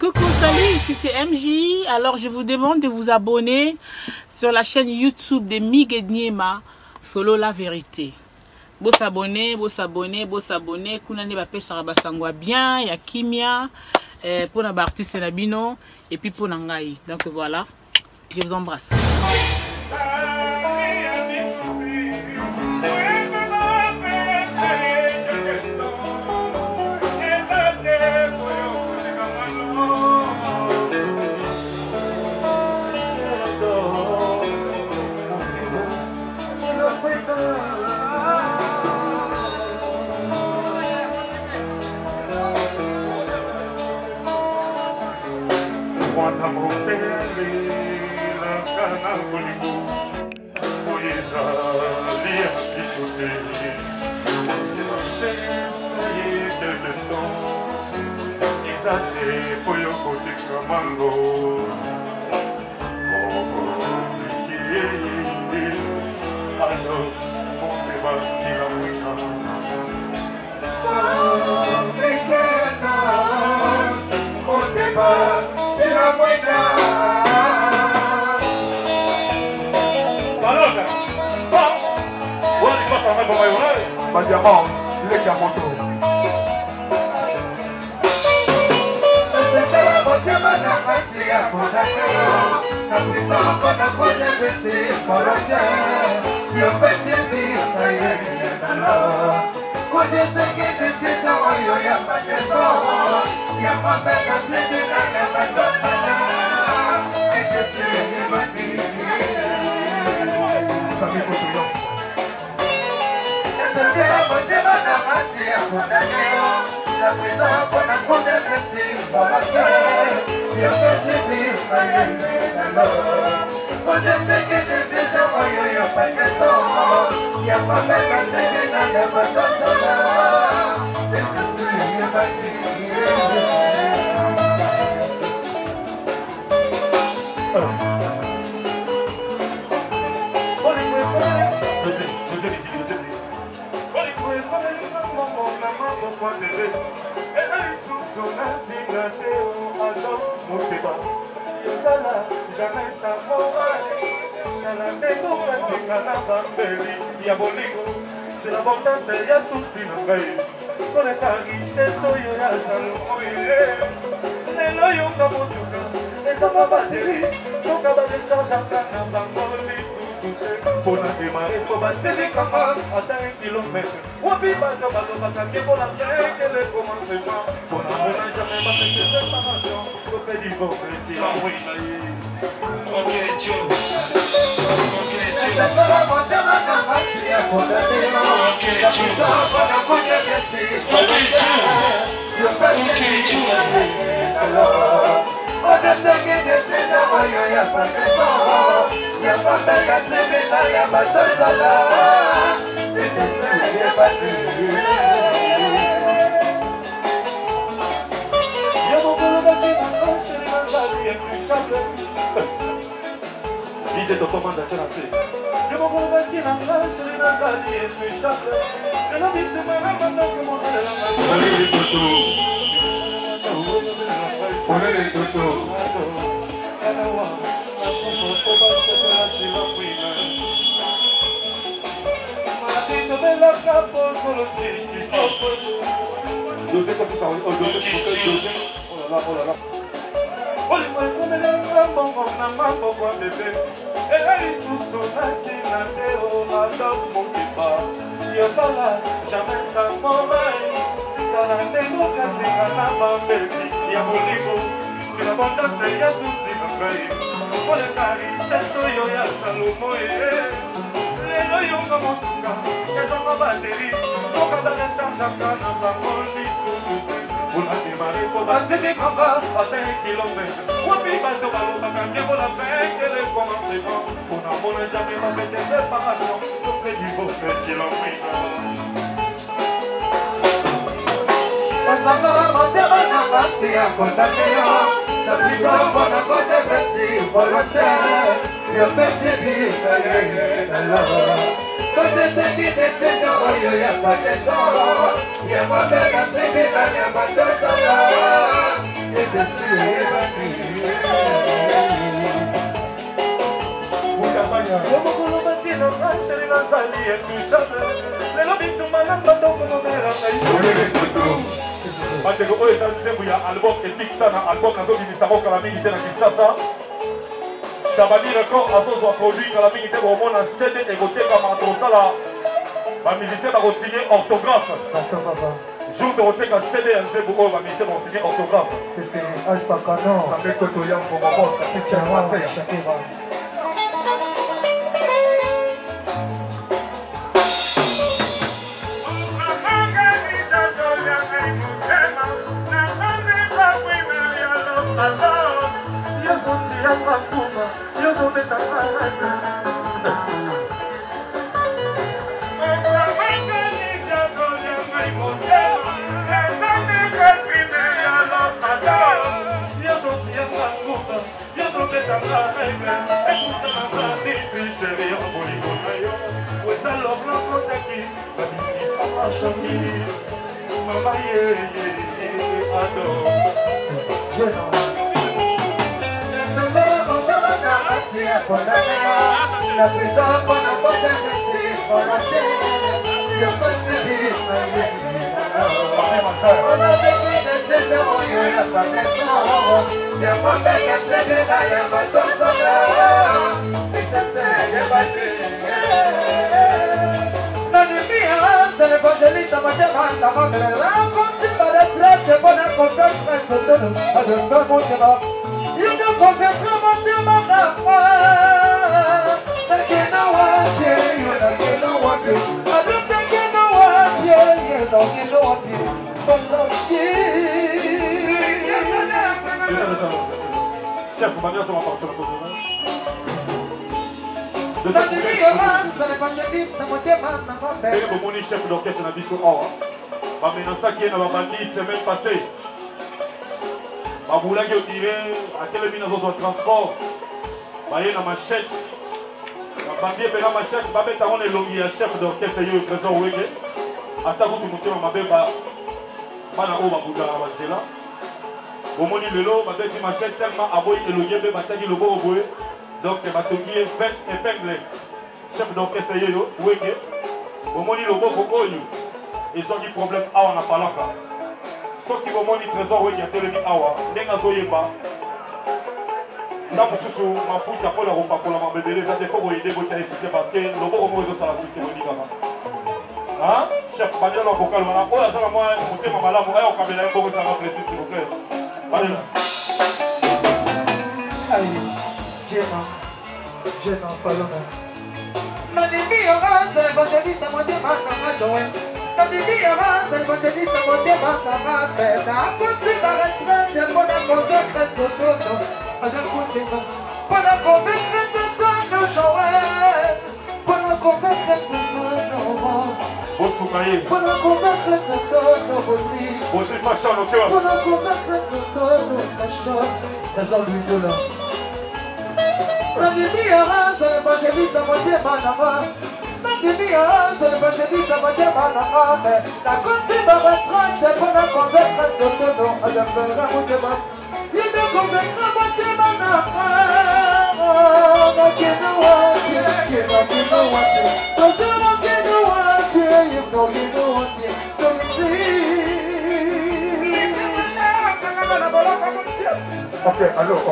Coucou, salut, ici c'est MJ. Alors je vous demande de vous abonner sur la chaîne YouTube de Mig Niema, Solo la vérité. Beau s'abonner. Kuna ne bape saraba sangwa bien, ya kimia, pour na artiste nabino, et puis pour nangai. Donc voilà, je vous embrasse. Diamant, les camotos. La prison pour la cour de blessure pour la guerre, il a fait subir ma vie quand je sais que les déserts, il n'y a pas de sang, il n'y a pas même un tribunal de votre soldat, c'est que c'est une bâtie. C'est l'abondance et il y a souci dans le pays. Quand les richesses sont là, ça nous mouille. C'est l'oeil comme on dit. Et ça va batterie. Donc, à battre les charges à canne, dans le lit sous-souté. Pour la démarrer, il faut battre les camarades à 1 kilomètre. Ou bien, bateau, pour la fin, quel est le commencement. Pour la on n'a jamais battu de séparation. Pour faire divorce, tu l'as envoyé. Ok, Dieu. DJ Toto manda chanasi. Je me vois qui n'a pas sur la salle et puis chaque. Je n'ai vu de ma maman comment elle a. On est les totos. On est les totos. Dosé quoi c'est ça? Oh dosé. Oh là là. C'est l'abondance et il y a souci dans le pays. Pour les richesses, il y a Salomon et les loyaux comme en tout cas. Ils ont pas batterie. Ils ont pas de charge à canne, on dit sous-souté. Pour la démarrer, il faut battre des combats à 1 kilomètre. Ou bien, bateau, ballon, pas cambier pour la fin, quel est le commencement. Pour l'amour, n'a jamais pas fait des séparations. Pour faire divorce, tu l'as pris. La prison pour la cause agressive volontaire, il a fait subir ma vie quand c'est ce qui décide, il n'y a pas de sang, il n'y a pas de tribunal, il n'y a pas de sang. bandeko oyo eza nzembo ya album epic sana album azobimisango kala mingi te na kisasa Chabani record azozwa produit kala mingi te bomona CD ekotekama tozala bamusicien bakosigne orthographe jour tokoteka CD ya nzembo oyo bamusicien bakosigne orthographe Alpha Canon Sambe Koto ya Mbomobosa Christian Maseya l'évangéliste à ma demande, à ma mère, raconte ma retraite, bonne conférence, à de faire mon débat. Il nous confessera mon débat d'affaires. Take no one, you take no one, I don't take no one, you don't know what you from Chef, on va bien sur la partie de la Bomoni chef d'orchestre na biso awa bamenasaki ye na babandi semaine passée babulaki odire atelemi nazozwa transport baye na machette babandi ye mpena machette babetango na elongi ya chef d'orchestre yo trésor wenge ata kutu motema mabe bana oyo babundaka na banzela bomoni lelo babeti machette tellement aboyi elongi mpe batiaki loboko boye donc batongi ye 20 épingle chef d'orchestre yeyo wenge bomoni loboko oyo ezwaki problème awa na palaka soki bomoni trésor wenge atelemi awa ndenge azoyeba nda mosusu mafuta mpona kopakola mabebele eza te fo boyede botia esite parce que loboko moko ezosala site boyebikaka chef bandela na vocal wana oyo aza na mwa mosema malamu aya okabela ye mboko esanga précis s'il vous plaît balela Jenna Paloma. Nandimi avanza, l'évangéliste à mon demande à Joël. Nandimi avanza, l'évangéliste à mon demande à peine. À côté de la retraite, pour la convaincre de son nom. À la côté de pour la convaincre de son nom, Joël. Pour la convaincre de son nom. Pour la convaincre de son nom, Baudry. Pour la convaincre de son nom, Fachon. Trésor lui de l'homme. Nandimi avanza, l'évangéliste à mon demande. Nandimi avanza, l'évangéliste à mon demande. La côté de la retraite, pour la convaincre de son nom. À la faire à mon demande. Il me convaincra mon demande. Ok, alors,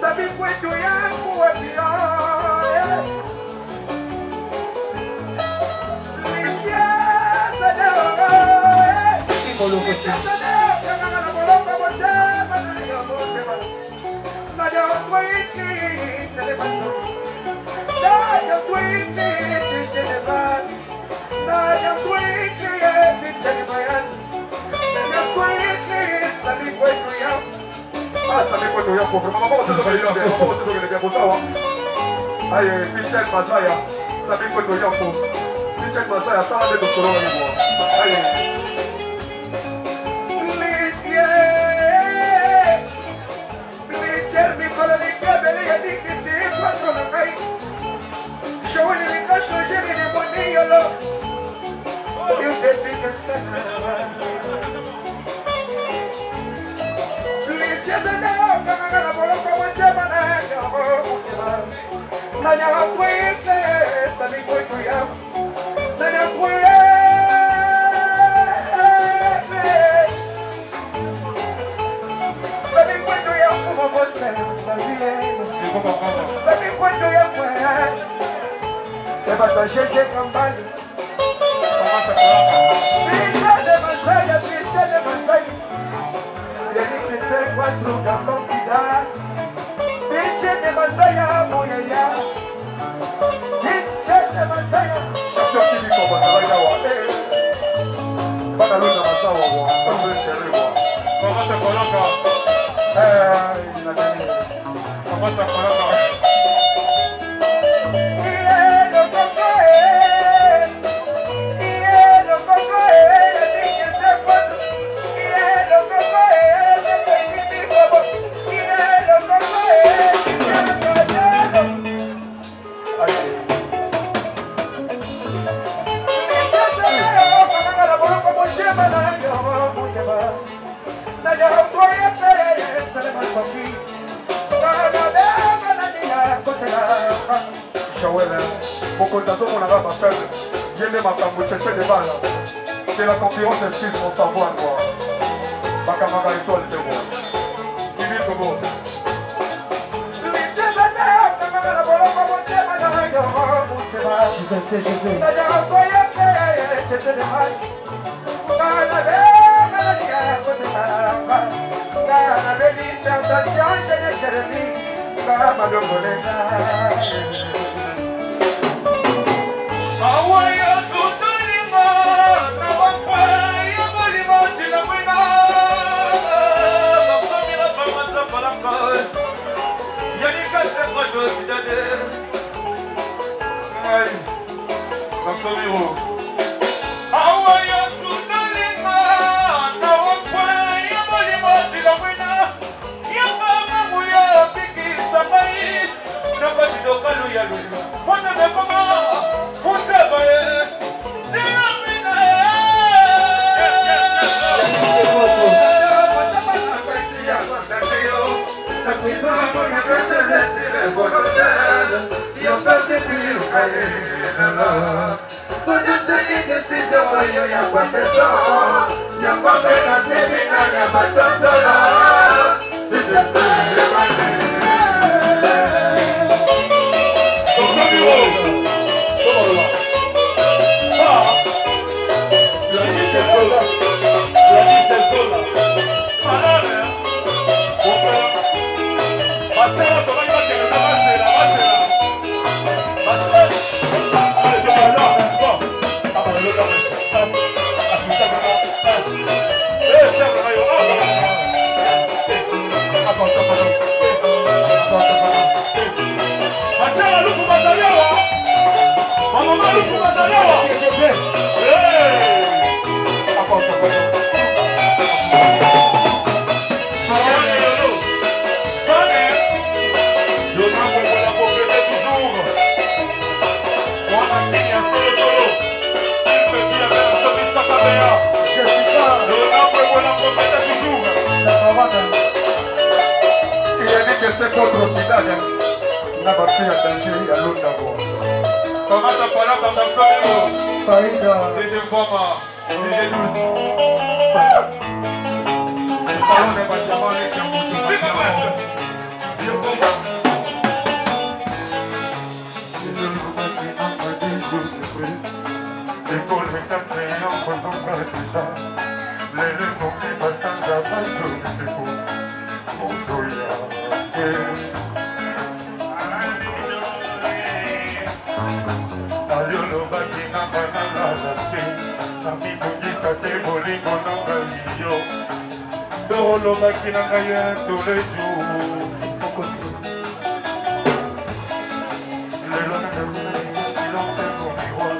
sabe quanto yangu wapia lisiasa dawa lisiasa dawa kana na boloka botema na yo botema na yo twiki sele banzo na yo twiki chichele ban na yo twiki bichele bayas na yo twiki sabe quanto yangu sabe quanto ya povo mama você joga ele bem mama você joga ele bem botawa aí Pichel Masaya sabe quanto ya povo check Masai, à ça, on est de solo, allez. Plaisir, Nicolas, les câbles, il a dit que c'est pas trop la caille. Je vois les gars changer les bonnets, alors. Il te dit que ça. Plaisir, de l'air, quand on a la volonté, on te demande. Nanya kweke, sabi kweke ya. Nanya kweke, sabi kweke ya fumo bose, sabi kweke ya fumo. Eba to jeje kambali. Picha de Masaya. Yeni kese 4 garçons sida. Picha de Masaya, moyaya. Picha de Masaya. Champion qui dit qu'on va s'arrêter. Pas l'autre dans Massawa, comme le chéri. Comment ça colloque? Il a gagné. Comment ça colloque? Que la confiance excuse mon savoir quoi. Bakamaga étoile de moi. Qui vit comme moi. Tous les jours, le long de silence est mon miroir.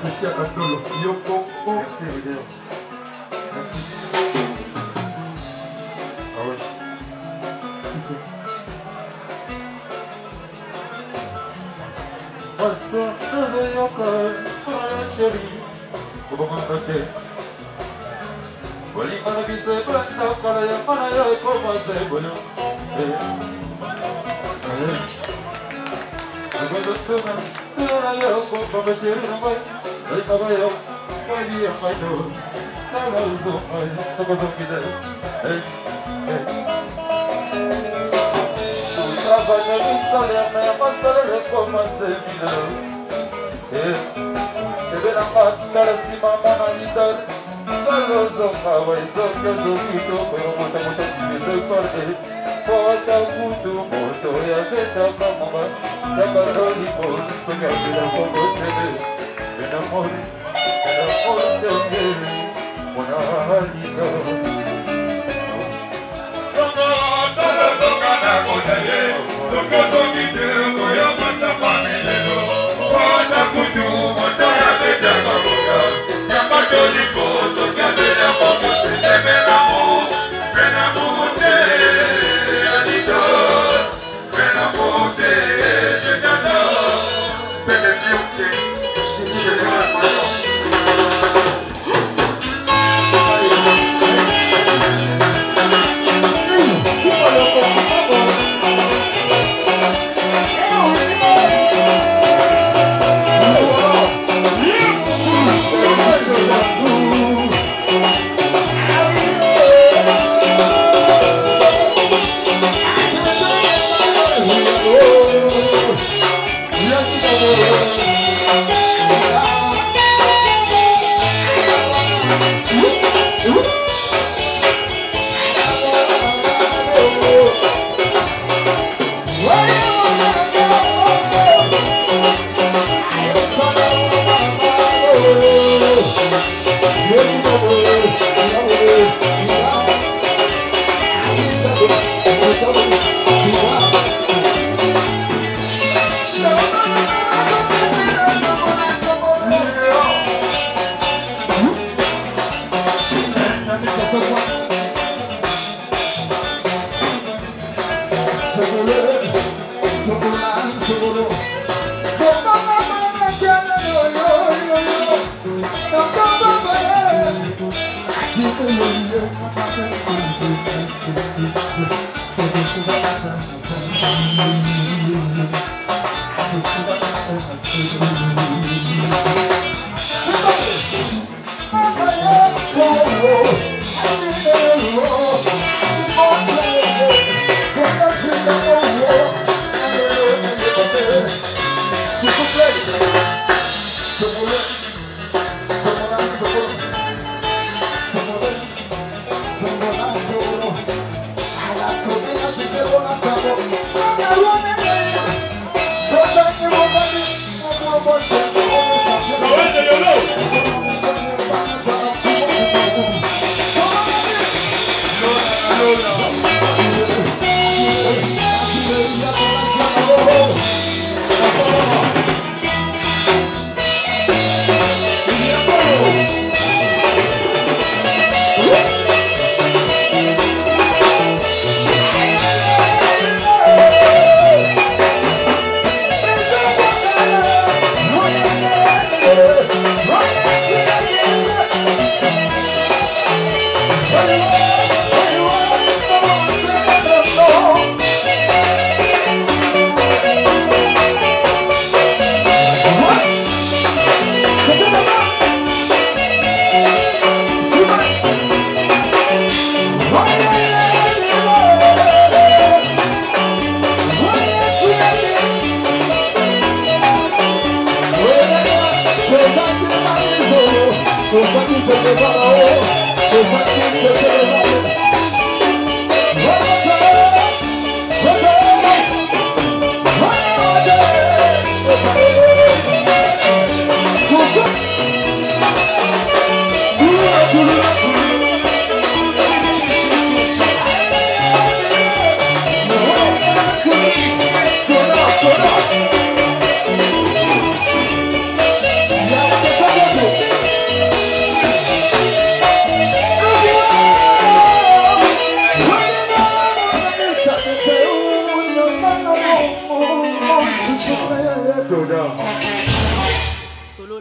Merci à Kandolo. Yoko. Merci, Rideo. Merci. Ah ouais. Si. I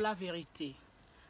la vérité.